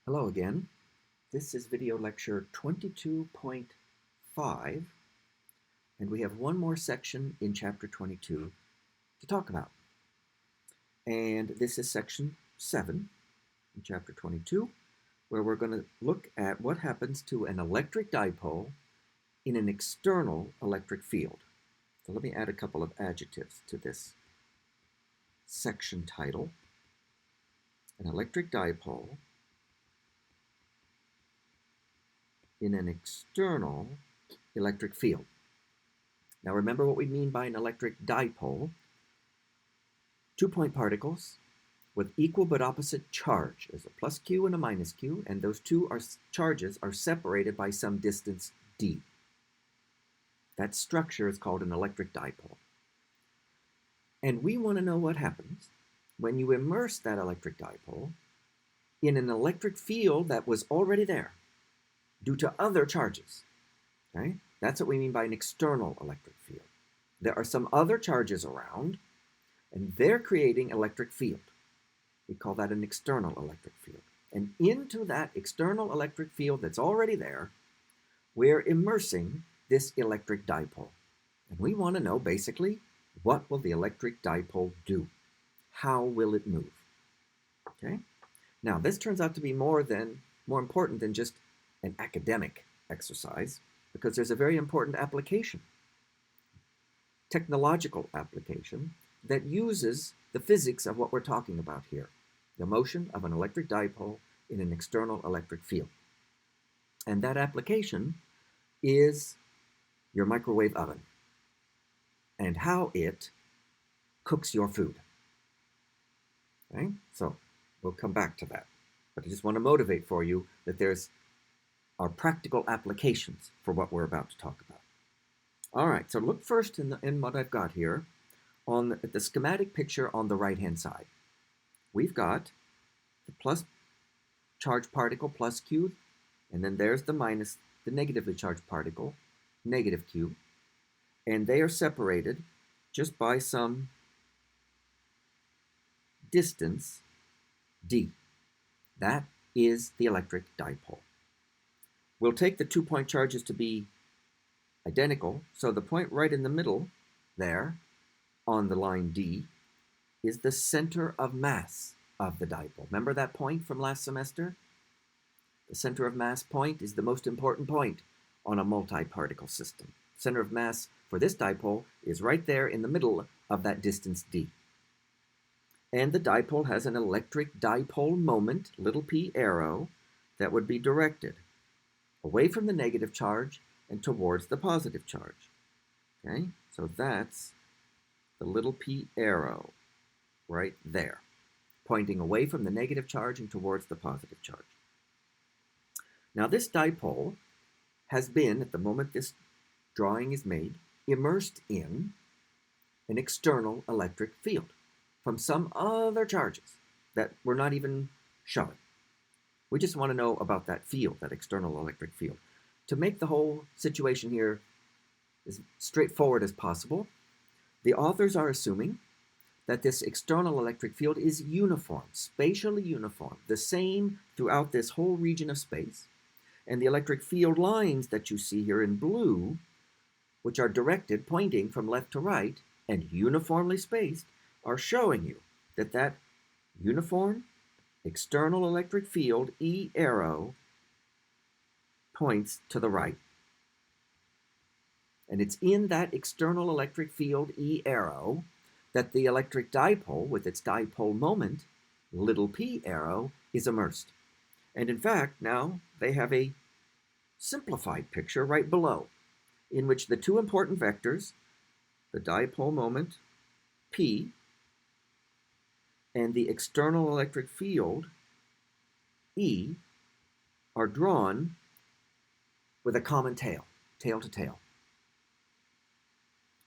Hello again. This is video lecture 22.5, and we have one more section in chapter 22 to talk about. And this is section 7 in chapter 22, where we're going to look at what happens to an electric dipole in an external electric field. So let me add a couple of adjectives to this section title. An electric dipole in an external electric field. Now remember what we mean by an electric dipole. 2-point particles with equal but opposite charge. There's a plus q and a minus q, and those two charges are separated by some distance d. That structure is called an electric dipole. And we want to know what happens when you immerse that electric dipole in an electric field that was already there due to other charges. Okay? That's what we mean by an external electric field. There are some other charges around, and they're creating electric field. We call that an external electric field. And into that external electric field that's already there, we're immersing this electric dipole. And we want to know, basically, what will the electric dipole do? How will it move? Okay? Now, this turns out to be more important than just an academic exercise, because there's a very important application, technological application, that uses the physics of what we're talking about here, the motion of an electric dipole in an external electric field. And that application is your microwave oven and how it cooks your food. Okay? So we'll come back to that. But I just want to motivate for you that there's our practical applications for what we're about to talk about. All right, so look first in what I've got here on the schematic picture on the right-hand side. We've got the plus charged particle, plus q, and then there's the negatively charged particle, negative q, and they are separated just by some distance d. That is the electric dipole. We'll take the 2-point charges to be identical, so the point right in the middle there on the line D is the center of mass of the dipole. Remember that point from last semester? The center of mass point is the most important point on a multi-particle system. Center of mass for this dipole is right there in the middle of that distance D. And the dipole has an electric dipole moment, little p arrow, that would be directed away from the negative charge and towards the positive charge. Okay, so that's the little p arrow right there, pointing away from the negative charge and towards the positive charge. Now this dipole has been, at the moment this drawing is made, immersed in an external electric field from some other charges that we're not even showing. We just want to know about that field, that external electric field. To make the whole situation here as straightforward as possible, the authors are assuming that this external electric field is uniform, spatially uniform, the same throughout this whole region of space. And the electric field lines that you see here in blue, which are directed, pointing from left to right, and uniformly spaced, are showing you that that uniform external electric field, E arrow, points to the right. And it's in that external electric field, E arrow, that the electric dipole, with its dipole moment, little p arrow, is immersed. And in fact, now they have a simplified picture right below, in which the two important vectors, the dipole moment, p, and the external electric field, E, are drawn with a common tail, tail to tail.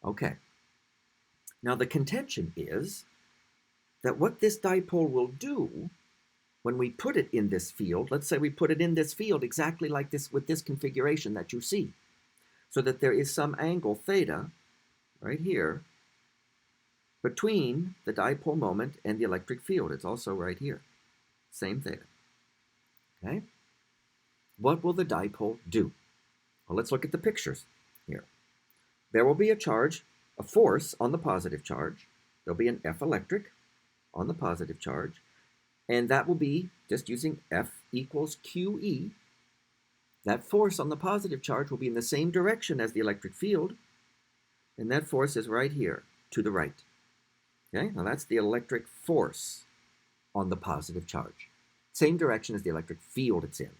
Okay. Now the contention is that what this dipole will do when we put it in this field, let's say we put it in this field exactly like this with this configuration that you see, so that there is some angle theta right here between the dipole moment and the electric field. It's also right here, same theta. Okay? What will the dipole do? Well, let's look at the pictures here. There will be a charge, a force on the positive charge. There'll be an F electric on the positive charge, and that will be just using F equals QE. That force on the positive charge will be in the same direction as the electric field, and that force is right here, to the right. Okay, now that's the electric force on the positive charge. Same direction as the electric field it's in.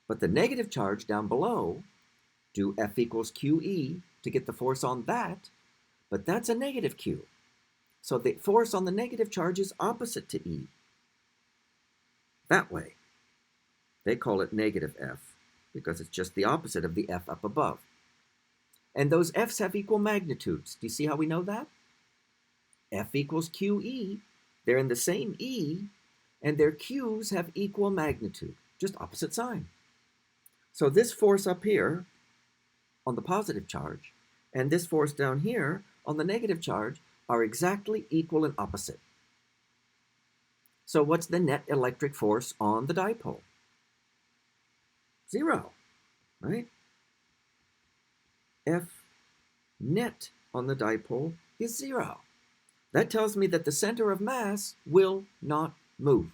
But the negative charge down below, do F equals QE to get the force on that, but that's a negative Q. So the force on the negative charge is opposite to E. That way. They call it negative F because it's just the opposite of the F up above. And those F's have equal magnitudes. Do you see how we know that? F equals QE. They're in the same E, and their Q's have equal magnitude, just opposite sign. So this force up here on the positive charge and this force down here on the negative charge are exactly equal and opposite. So what's the net electric force on the dipole? 0, right? F net on the dipole is 0. That tells me that the center of mass will not move.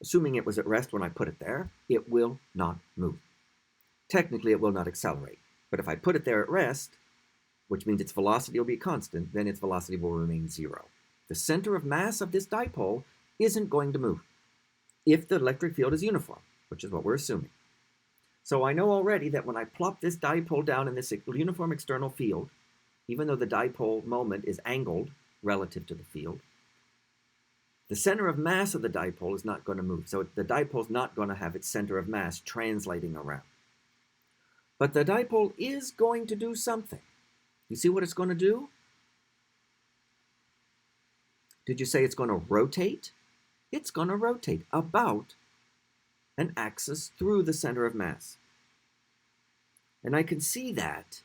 Assuming it was at rest when I put it there, it will not move. Technically, it will not accelerate. But if I put it there at rest, which means its velocity will be constant, then its velocity will remain 0. The center of mass of this dipole isn't going to move if the electric field is uniform, which is what we're assuming. So I know already that when I plop this dipole down in this uniform external field, even though the dipole moment is angled relative to the field, the center of mass of the dipole is not going to move. So the dipole is not going to have its center of mass translating around. But the dipole is going to do something. You see what it's going to do? Did you say it's going to rotate? It's going to rotate about an axis through the center of mass. And I can see that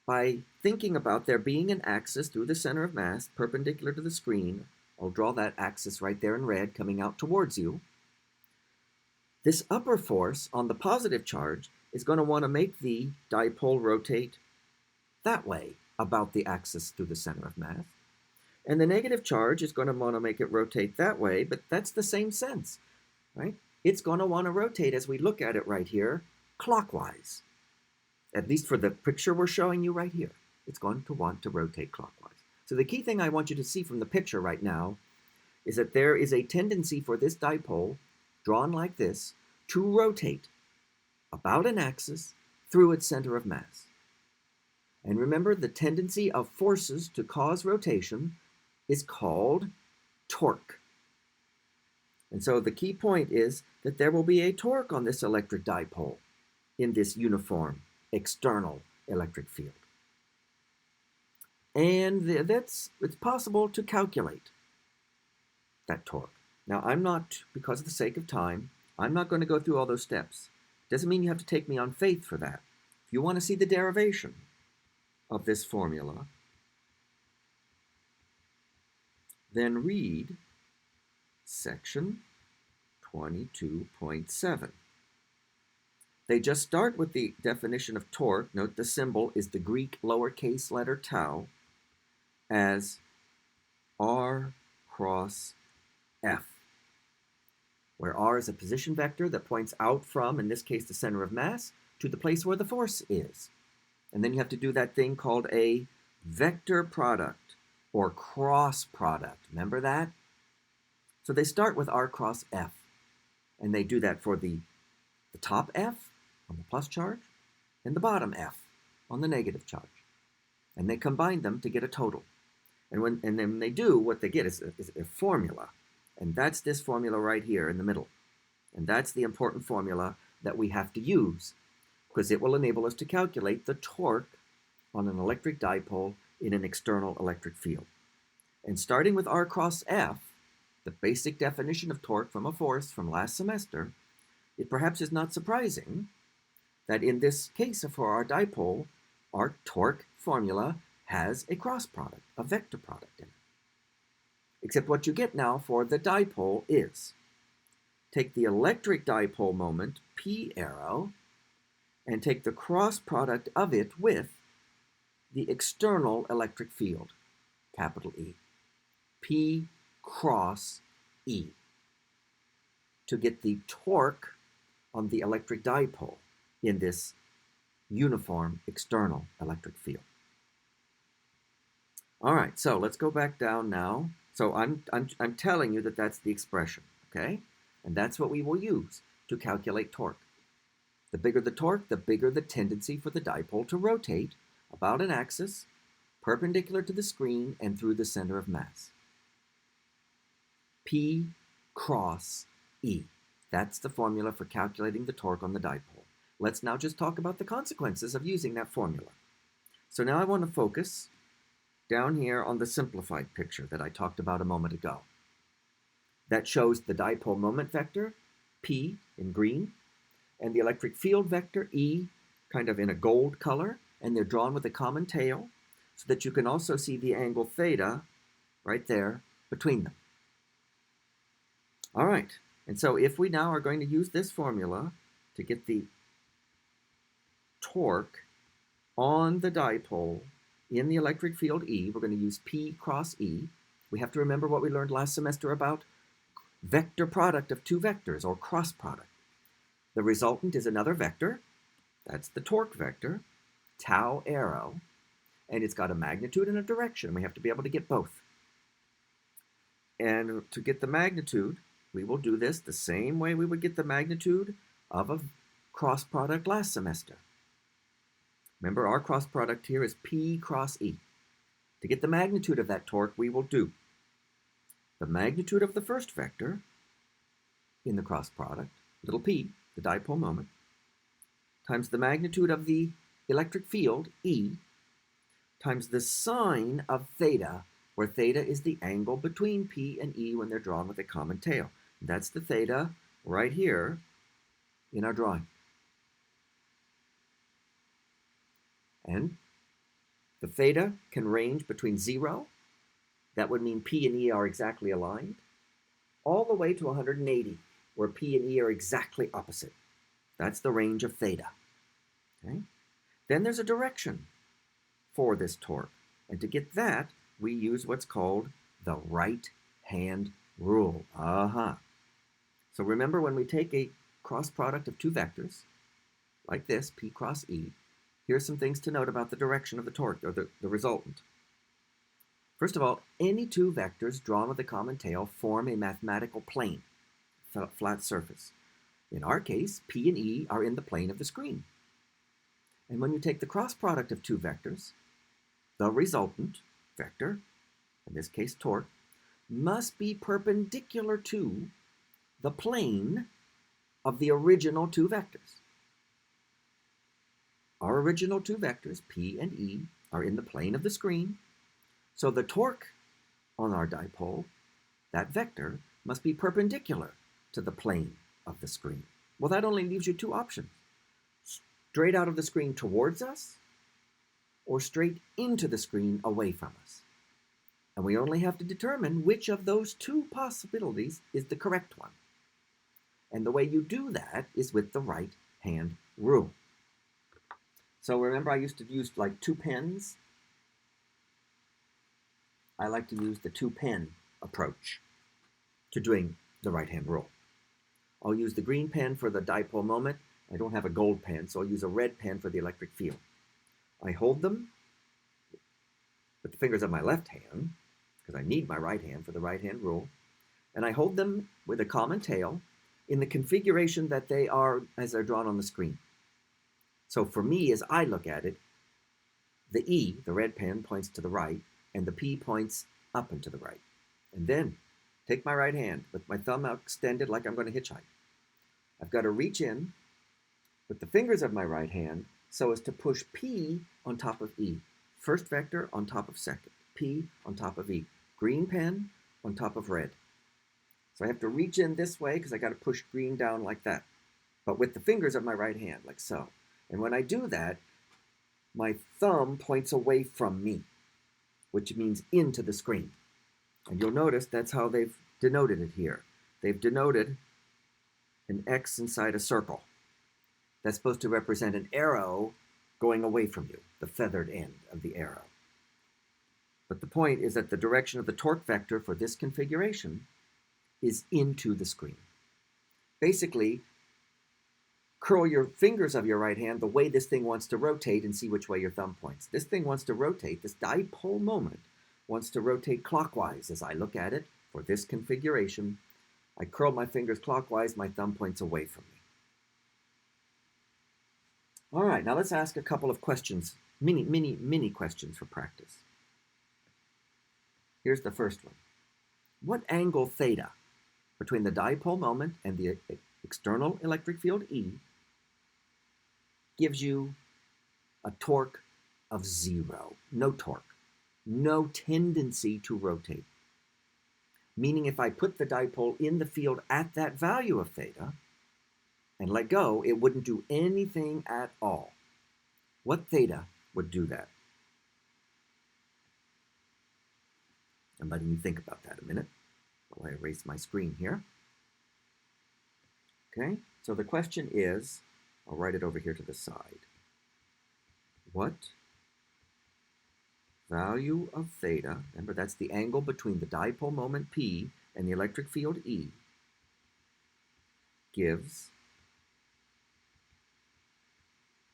by thinking about there being an axis through the center of mass perpendicular to the screen. I'll draw that axis right there in red coming out towards you. This upper force on the positive charge is going to want to make the dipole rotate that way about the axis through the center of mass. And the negative charge is going to want to make it rotate that way, but that's the same sense, right? It's going to want to rotate, as we look at it right here, clockwise. At least for the picture we're showing you right here. It's going to want to rotate clockwise. So the key thing I want you to see from the picture right now is that there is a tendency for this dipole, drawn like this, to rotate about an axis through its center of mass. And remember, the tendency of forces to cause rotation is called torque. And so the key point is that there will be a torque on this electric dipole in this uniform external electric field. And it's possible to calculate that torque. Now, I'm not, because of the sake of time, I'm not going to go through all those steps. Doesn't mean you have to take me on faith for that. If you want to see the derivation of this formula, then read section 22.7. They just start with the definition of torque. Note the symbol is the Greek lowercase letter tau as r cross F, where r is a position vector that points out from, in this case, the center of mass, to the place where the force is. And then you have to do that thing called a vector product or cross product. Remember that? So they start with r cross F, and they do that for the top F on the plus charge and the bottom F on the negative charge. And they combine them to get a total. And then when they do, what they get is a formula. And that's this formula right here in the middle. And that's the important formula that we have to use, because it will enable us to calculate the torque on an electric dipole in an external electric field. And starting with r cross F, the basic definition of torque from a force from last semester, it perhaps is not surprising that in this case for our dipole, our torque formula has a cross product, a vector product in it. Except what you get now for the dipole is take the electric dipole moment, P arrow, and take the cross product of it with the external electric field, capital E, P cross E, to get the torque on the electric dipole in this uniform external electric field. All right, so let's go back down now. So I'm telling you that that's the expression, okay? And that's what we will use to calculate torque. The bigger the torque, the bigger the tendency for the dipole to rotate about an axis perpendicular to the screen and through the center of mass. P cross E. That's the formula for calculating the torque on the dipole. Let's now just talk about the consequences of using that formula. So now I want to focus down here on the simplified picture that I talked about a moment ago. That shows the dipole moment vector, P in green, and the electric field vector, E, kind of in a gold color, and they're drawn with a common tail, so that you can also see the angle theta right there between them. All right, and so if we now are going to use this formula to get the torque on the dipole in the electric field E, we're going to use P cross E. We have to remember what we learned last semester about vector product of two vectors, or cross product. The resultant is another vector. That's the torque vector, tau arrow, and it's got a magnitude and a direction. We have to be able to get both. And to get the magnitude, we will do this the same way we would get the magnitude of a cross product last semester. Remember, our cross product here is P cross E. To get the magnitude of that torque, we will do the magnitude of the first vector in the cross product, little p, the dipole moment, times the magnitude of the electric field, E, times the sine of theta, where theta is the angle between P and E when they're drawn with a common tail. That's the theta right here in our drawing. And the theta can range between 0, that would mean P and E are exactly aligned, all the way to 180, where P and E are exactly opposite. That's the range of theta. Okay? Then there's a direction for this torque. And to get that, we use what's called the right-hand rule. So remember, when we take a cross product of two vectors, like this, P cross E, here's some things to note about the direction of the torque, or the resultant. First of all, any two vectors drawn with a common tail form a mathematical plane, flat surface. In our case, P and E are in the plane of the screen. And when you take the cross product of two vectors, the resultant vector, in this case torque, must be perpendicular to the plane of the original two vectors. Our original two vectors, P and E, are in the plane of the screen, so the torque on our dipole, that vector, must be perpendicular to the plane of the screen. Well, that only leaves you two options: straight out of the screen towards us, or straight into the screen away from us. And we only have to determine which of those two possibilities is the correct one. And the way you do that is with the right-hand rule. So remember, I used to use like two pens. I like to use the two-pen approach to doing the right-hand rule. I'll use the green pen for the dipole moment. I don't have a gold pen, so I'll use a red pen for the electric field. I hold them with the fingers of my left hand, because I need my right hand for the right-hand rule, and I hold them with a common tail in the configuration that they are as they're drawn on the screen. So for me, as I look at it, the E, the red pen, points to the right, and the P points up and to the right. And then take my right hand with my thumb out extended like I'm going to hitchhike. I've got to reach in with the fingers of my right hand so as to push P on top of E. First vector on top of second. P on top of E. Green pen on top of red. So I have to reach in this way because I got to push green down like that, but with the fingers of my right hand, like so. And when I do that, my thumb points away from me, which means into the screen. And you'll notice that's how they've denoted it here. They've denoted an X inside a circle. That's supposed to represent an arrow going away from you, the feathered end of the arrow. But the point is that the direction of the torque vector for this configuration is into the screen. Basically, curl your fingers of your right hand the way this thing wants to rotate and see which way your thumb points. This thing wants to rotate, this dipole moment wants to rotate clockwise as I look at it for this configuration. I curl my fingers clockwise, my thumb points away from me. All right, now let's ask a couple of questions, mini questions for practice. Here's the first one. What angle theta between the dipole moment and the external electric field E gives you a torque of 0, no torque, no tendency to rotate? Meaning if I put the dipole in the field at that value of theta and let go, it wouldn't do anything at all. What theta would do that? I'm letting you think about that a minute while I erase my screen here. Okay, so the question is, I'll write it over here to the side. What value of theta, remember that's the angle between the dipole moment P and the electric field E, gives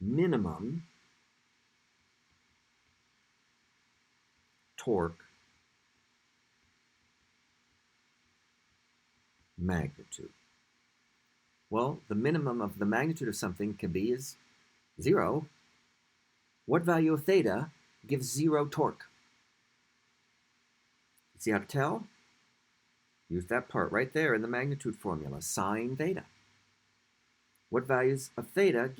minimum torque magnitude? Well, the minimum of the magnitude of something can be is 0. What value of theta gives 0 torque? See how to tell? Use that part right there in the magnitude formula, sine theta. What values of theta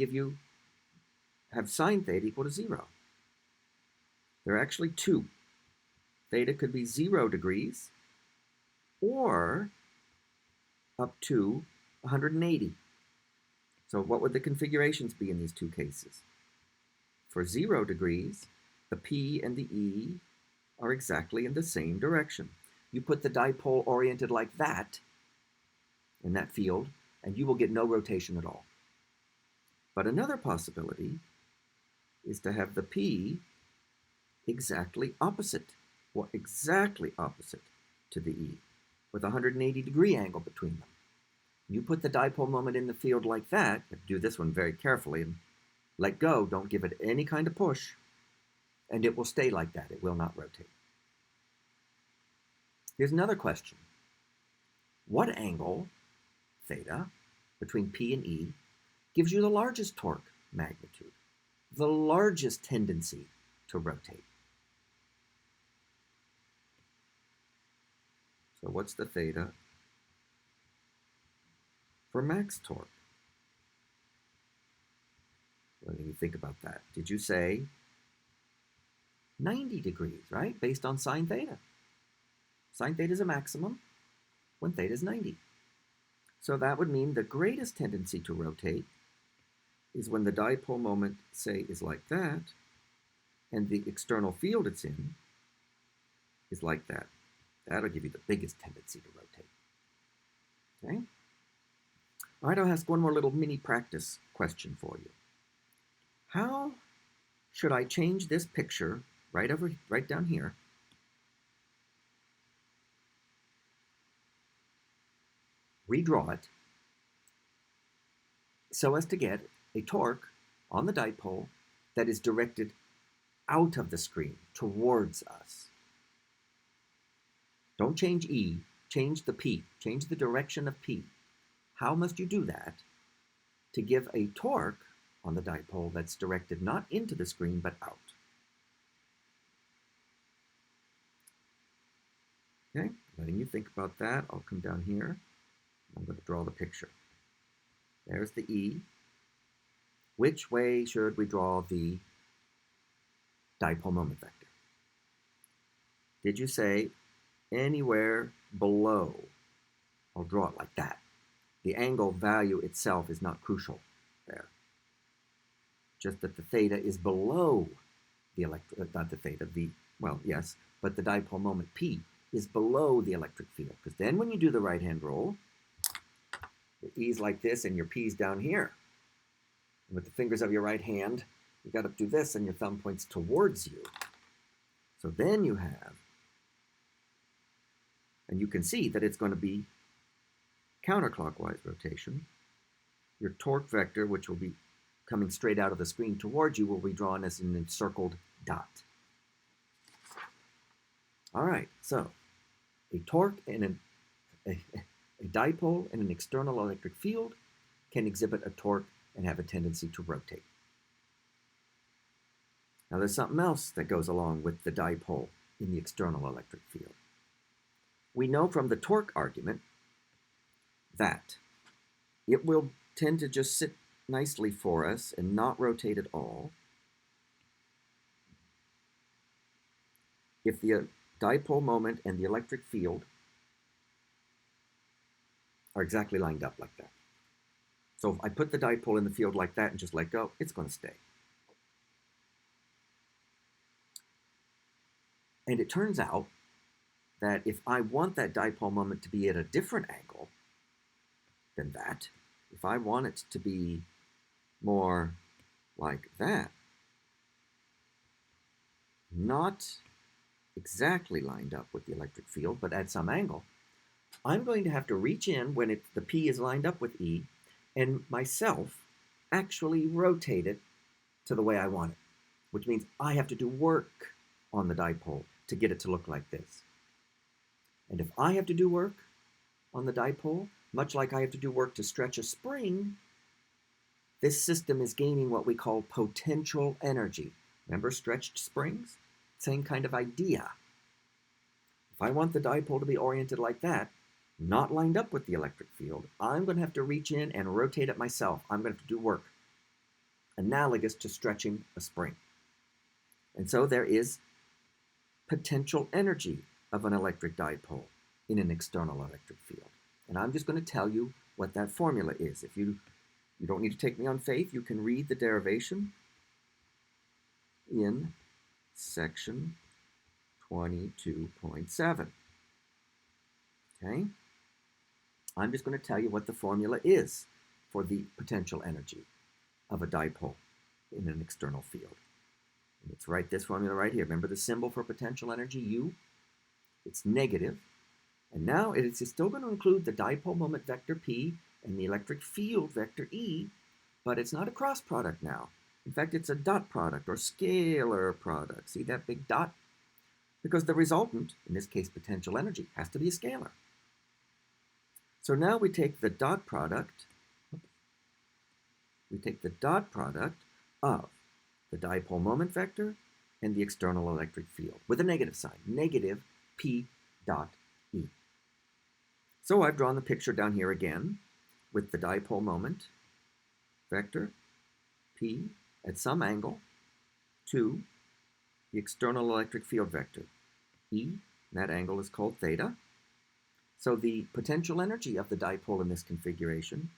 have sine theta equal to 0? There are actually 2. Theta could be 0 degrees or up to 180. So what would the configurations be in these two cases? For 0 degrees, the P and the E are exactly in the same direction. You put the dipole oriented like that in that field, and you will get no rotation at all. But another possibility is to have the P exactly opposite to the E, with a 180-degree angle between them. You put the dipole moment in the field like that, you have to do this one very carefully and let go, don't give it any kind of push, and it will stay like that. It will not rotate. Here's another question. What angle, theta, between P and E gives you the largest torque magnitude, the largest tendency to rotate? So what's the theta for max torque? What do you think about that? Did you say 90 degrees, right? Based on sine theta. Sine theta is a maximum when theta is 90. So that would mean the greatest tendency to rotate is when the dipole moment, say, is like that, and the external field it's in is like that. That'll give you the biggest tendency to rotate. Okay? All right, I'll ask one more little mini practice question for you. How should I change this picture right down here redraw it so as to get a torque on the dipole that is directed out of the screen towards us? Don't change E, change the P, change the direction of P. How must you do that to give a torque on the dipole that's directed not into the screen but out? Okay, letting you think about that. I'll come down here. I'm going to draw the picture. There's the E. Which way should we draw the dipole moment vector? Did you say anywhere below? I'll draw it like that. The angle value itself is not crucial there. Just that the theta is below the not the theta, well, yes, but the dipole moment P is below the electric field. Because then when you do the right-hand roll, the E's like this and your P's down here. And with the fingers of your right hand, you got to do this and your thumb points towards you. So then you have, and you can see that it's going to be counterclockwise rotation. Your torque vector, which will be coming straight out of the screen towards you, will be drawn as an encircled dot. All right, so a torque and a dipole in an external electric field can exhibit a torque and have a tendency to rotate. Now there's something else that goes along with the dipole in the external electric field. We know from the torque argument that it will tend to just sit nicely for us and not rotate at all if the dipole moment and the electric field are exactly lined up like that. So if I put the dipole in the field like that and just let go, it's going to stay. And it turns out that if I want that dipole moment to be at a different angle than that, if I want it to be more like that, not exactly lined up with the electric field, but at some angle, I'm going to have to reach in when the P is lined up with E and myself actually rotate it to the way I want it, which means I have to do work on the dipole to get it to look like this. And if I have to do work on the dipole, much like I have to do work to stretch a spring, this system is gaining what we call potential energy. Remember stretched springs? Same kind of idea. If I want the dipole to be oriented like that, not lined up with the electric field, I'm going to have to reach in and rotate it myself. I'm going to have to do work analogous to stretching a spring. And so there is potential energy of an electric dipole in an external electric field. And I'm just going to tell you what that formula is. If you don't need to take me on faith, you can read the derivation in section 22.7. Okay? I'm just going to tell you what the formula is for the potential energy of a dipole in an external field. And it's this formula right here. Remember the symbol for potential energy, U? It's negative. And now it's still going to include the dipole moment vector P and the electric field vector E, but it's not a cross product now. In fact, it's a dot product or scalar product. See that big dot? Because the resultant, in this case potential energy, has to be a scalar. So now we take the dot product, of the dipole moment vector and the external electric field with a negative sign, negative P dot E. So I've drawn the picture down here again with the dipole moment vector P at some angle to the external electric field vector E, and that angle is called theta. So the potential energy of the dipole in this configuration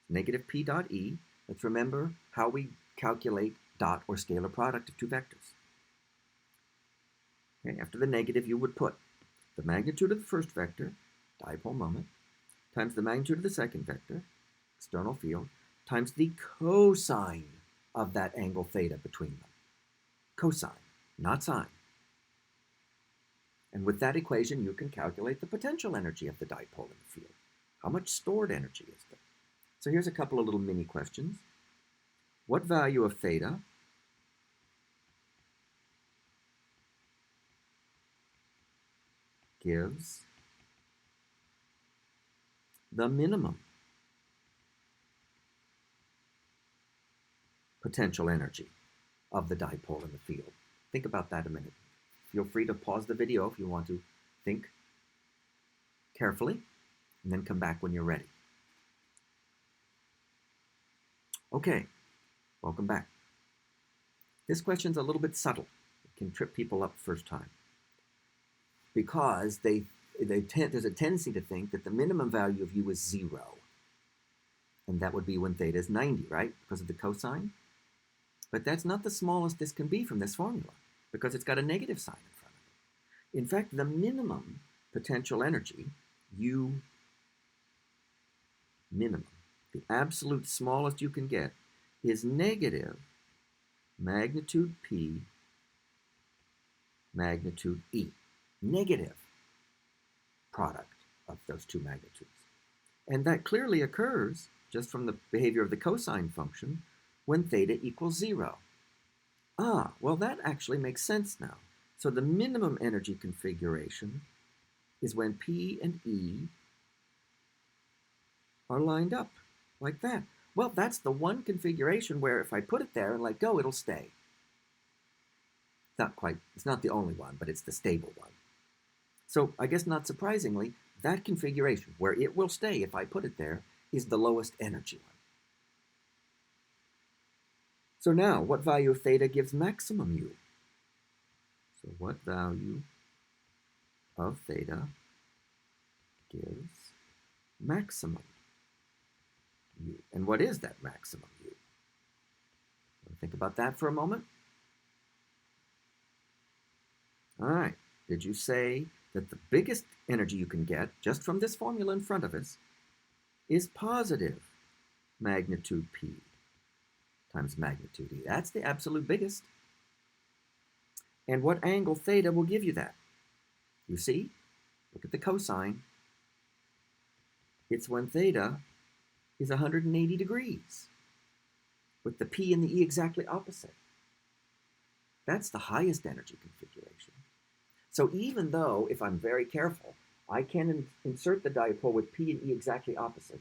is negative P dot E. Let's remember how we calculate dot or scalar product of two vectors. Okay, after the negative, you would put the magnitude of the first vector, dipole moment, times the magnitude of the second vector, external field, times the cosine of that angle theta between them. Cosine, not sine. And with that equation, you can calculate the potential energy of the dipole in the field. How much stored energy is there? So here's a couple of little mini questions. What value of theta gives the minimum potential energy of the dipole in the field? Think about that a minute. Feel free to pause the video if you want to think carefully, and then come back when you're ready. Okay, welcome back. This question's a little bit subtle. It can trip people up the first time because there's a tendency to think that the minimum value of U is 0. And that would be when theta is 90, right? Because of the cosine. But that's not the smallest this can be from this formula, because it's got a negative sign in front of it. In fact, the minimum potential energy, U minimum, the absolute smallest you can get, is negative magnitude P magnitude E. Negative product of those two magnitudes. And that clearly occurs just from the behavior of the cosine function when theta equals 0. Ah, well, that actually makes sense now. So the minimum energy configuration is when P and E are lined up like that. Well, that's the one configuration where if I put it there and let go, it'll stay. It's not the only one, but it's the stable one. So I guess not surprisingly, that configuration where it will stay if I put it there is the lowest energy one. So now, what value of theta gives maximum U? So what value of theta gives maximum U? And what is that maximum U? Think about that for a moment. All right, did you say that the biggest energy you can get, just from this formula in front of us, is positive magnitude P times magnitude E? That's the absolute biggest. And what angle theta will give you that? You see? Look at the cosine. It's when theta is 180 degrees, with the P and the E exactly opposite. That's the highest energy configuration. So even though, if I'm very careful, I can insert the dipole with P and E exactly opposite,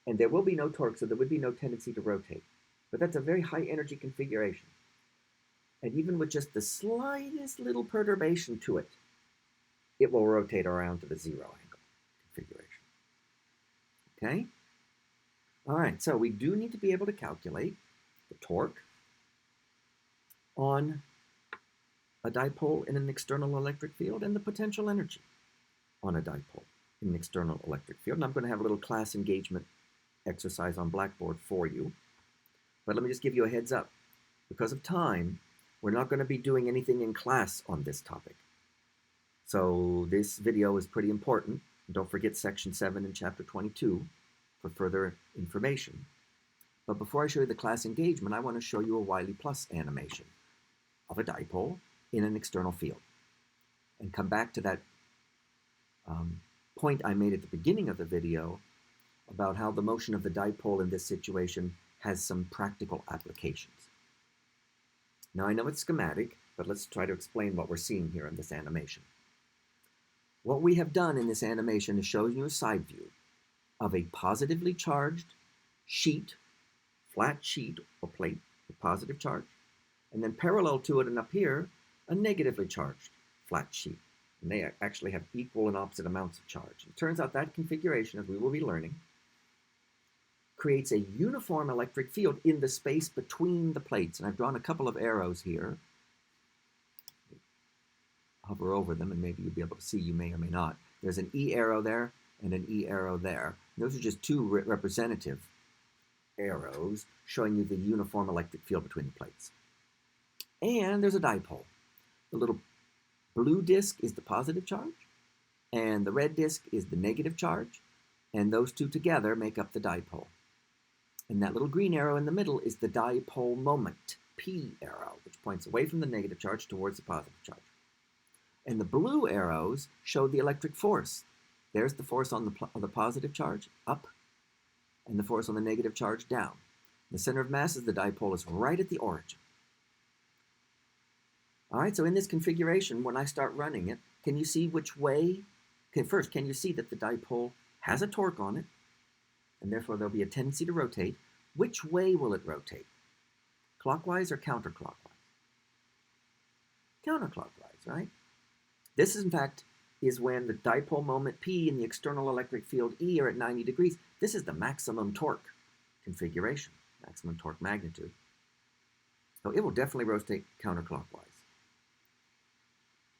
and there will be no torque, so there would be no tendency to rotate. But that's a very high energy configuration. And even with just the slightest little perturbation to it, it will rotate around to the 0 angle configuration. Okay? All right, so we do need to be able to calculate the torque on a dipole in an external electric field and the potential energy on a dipole in an external electric field. And I'm going to have a little class engagement exercise on Blackboard for you. But let me just give you a heads up. Because of time, we're not going to be doing anything in class on this topic. So this video is pretty important. Don't forget section 7 and chapter 22 for further information. But before I show you the class engagement, I want to show you a Wiley Plus animation of a dipole in an external field. And come back to that point I made at the beginning of the video about how the motion of the dipole in this situation has some practical applications. Now I know it's schematic, but let's try to explain what we're seeing here in this animation. What we have done in this animation is showing you a side view of a positively charged sheet, flat sheet or plate with positive charge, and then parallel to it and up here, a negatively charged flat sheet. And they actually have equal and opposite amounts of charge. It turns out that configuration, as we will be learning, creates a uniform electric field in the space between the plates. And I've drawn a couple of arrows here. Hover over them and maybe you'll be able to see, you may or may not. There's an E arrow there and an E arrow there. Those are just two representative arrows showing you the uniform electric field between the plates. And there's a dipole. The little blue disk is the positive charge, and the red disk is the negative charge, and those two together make up the dipole. And that little green arrow in the middle is the dipole moment, P arrow, which points away from the negative charge towards the positive charge. And the blue arrows show the electric force. There's the force on the positive charge, up, and the force on the negative charge, down. The center of mass of the dipole is right at the origin. All right, so in this configuration, when I start running it, can you see which way? First, can you see that the dipole has a torque on it, and therefore there'll be a tendency to rotate? Which way will it rotate? Clockwise or counterclockwise? Counterclockwise, right? This, in fact, is when the dipole moment P and the external electric field E are at 90 degrees. This is the maximum torque configuration, maximum torque magnitude. So it will definitely rotate counterclockwise.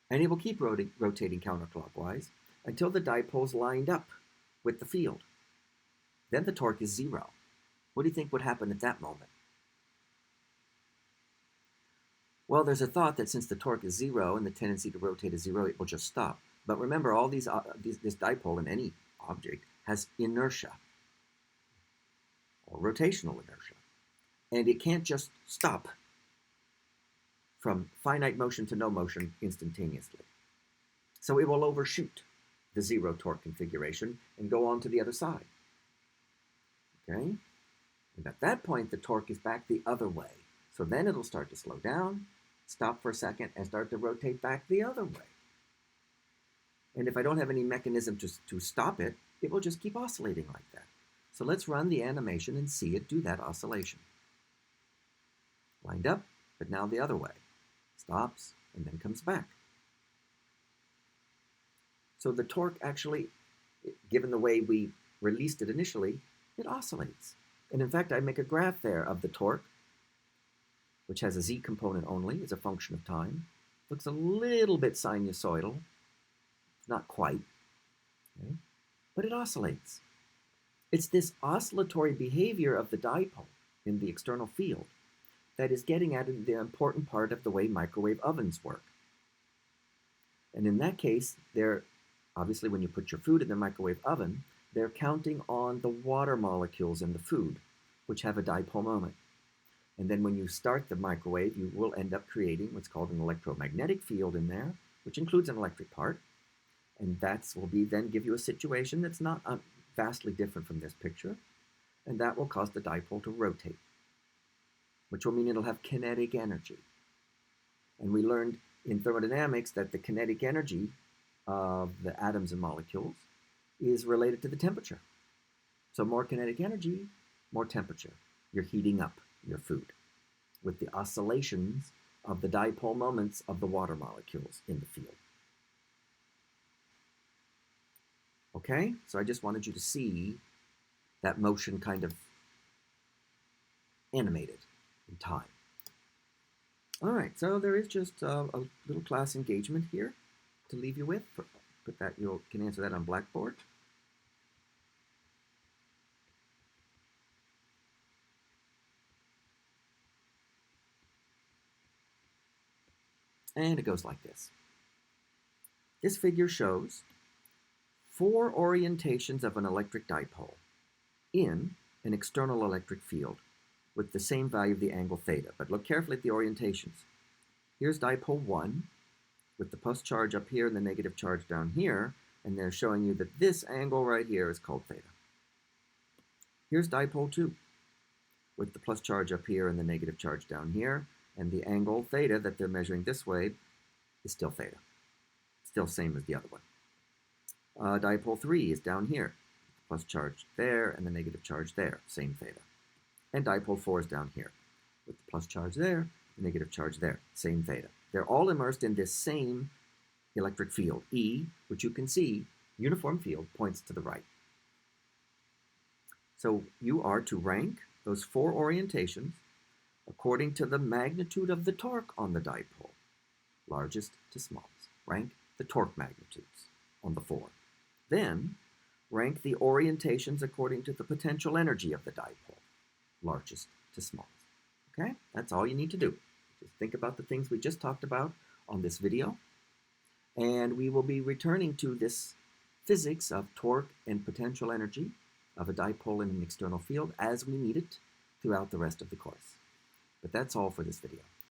And it will keep rotating counterclockwise until the dipole's lined up with the field. Then the torque is 0. What do you think would happen at that moment? Well, there's a thought that since the torque is 0 and the tendency to rotate is 0, it will just stop. But remember, all this dipole in any object has inertia. or rotational inertia. And it can't just stop from finite motion to no motion instantaneously. So it will overshoot the zero torque configuration and go on to the other side. Okay? And at that point, the torque is back the other way. So then it'll start to slow down, stop for a second, and start to rotate back the other way. And if I don't have any mechanism to stop it, it will just keep oscillating like that. So let's run the animation and see it do that oscillation. Lined up, but now the other way. Stops, and then comes back. So the torque actually, given the way we released it initially, it oscillates. And in fact, I make a graph there of the torque, which has a z component only as a function of time. Looks a little bit sinusoidal. Not quite, okay? But it oscillates. It's this oscillatory behavior of the dipole in the external field that is getting at the important part of the way microwave ovens work. And in that case, they're obviously, when you put your food in the microwave oven, they're counting on the water molecules in the food, which have a dipole moment. And then when you start the microwave, you will end up creating what's called an electromagnetic field in there, which includes an electric part. And that will then give you a situation that's not vastly different from this picture. And that will cause the dipole to rotate, which will mean it'll have kinetic energy. And we learned in thermodynamics that the kinetic energy of the atoms and molecules is related to the temperature. So more kinetic energy, more temperature. You're heating up your food with the oscillations of the dipole moments of the water molecules in the field. Okay, so I just wanted you to see that motion kind of animated in time. All right, so there is just a little class engagement here to leave you with. Put that, you can answer that on Blackboard. And it goes like this. This figure shows 4 orientations of an electric dipole in an external electric field with the same value of the angle theta. But look carefully at the orientations. Here's dipole 1 with the plus charge up here and the negative charge down here, and they're showing you that this angle right here is called theta. Here's dipole 2 with the plus charge up here and the negative charge down here, and the angle theta that they're measuring this way is still theta. Still same as the other one. Dipole 3 is down here. Plus charge there and the negative charge there. Same theta. And dipole 4 is down here. With the plus charge there, the negative charge there. Same theta. They're all immersed in this same electric field, E, which you can see, uniform field, points to the right. So you are to rank those 4 orientations according to the magnitude of the torque on the dipole, largest to smallest. Rank the torque magnitudes on the 4. Then rank the orientations according to the potential energy of the dipole, largest to smallest. Okay, that's all you need to do. Just think about the things we just talked about on this video, and we will be returning to this physics of torque and potential energy of a dipole in an external field as we need it throughout the rest of the course. But that's all for this video.